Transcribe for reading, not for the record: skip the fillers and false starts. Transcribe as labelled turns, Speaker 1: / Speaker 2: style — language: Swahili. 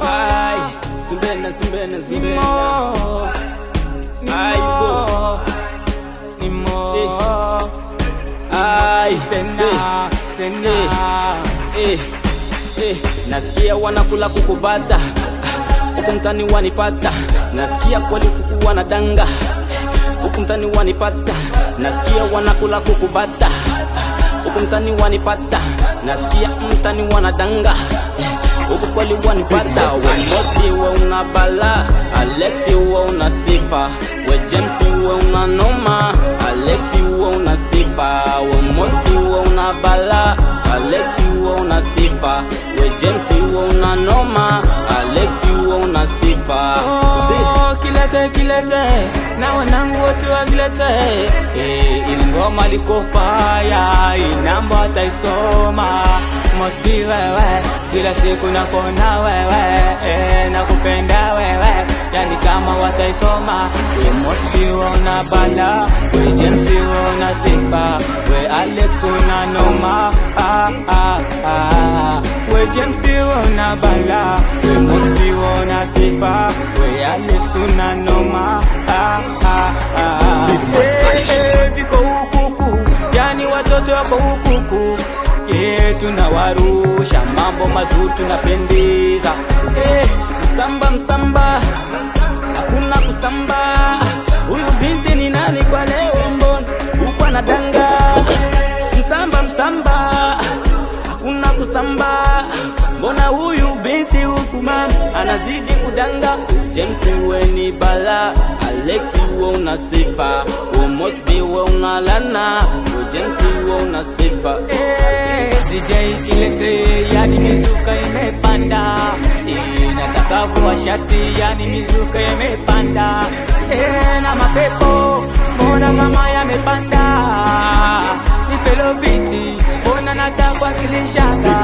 Speaker 1: Ay, Simbena. Ay, bo. Ay, tena. Nasikia wanakula kukubata, huku mtani wanipata. Nasikia kweli kuku wanadanga, huku mtani wanipata. Nasikia wanakula kukubata, huku mtani wanipata. Nasikia mtani wanadanga, huku kweli wanipata. We Mosti we una bala, Alexi we una sifa. We James we una noma, Alexi we una sifa. We Mosti we una bala, Alexi we una sifa. We James we una noma, Alexi we una sifa.
Speaker 2: Oh, kilete na wanangu wote wa vilete. Ili ngoma liko fire, inamba taisoma. Must be wewe, kila siku nakona wewe, nakupenda wewe, yani kama wataisoma. We must be una bala, we James una sifa, we Alex una noma, we James una bala, we must be una sifa, we Alex una noma, viko hukuku, yani watoto wako hukuku. Tunawarusha mambo mazuri tunapendeza. Msamba hakuna kusamba. Huyu binti ni nani kwa leo, mbona huko anadanga? Msamba hakuna kusamba. Mbona huyu binti huku mama anazidi kudanga? James we ni bala, Alexi we una sifa. We must be we una lana, we James we una sifa. DJ kilete, yani mizuka imepanda. Nataka vua shati, yani mizuka imepanda. Na mapepo, mbona kama yamepanda. Nipelo biti, mbona nataka kilishanga.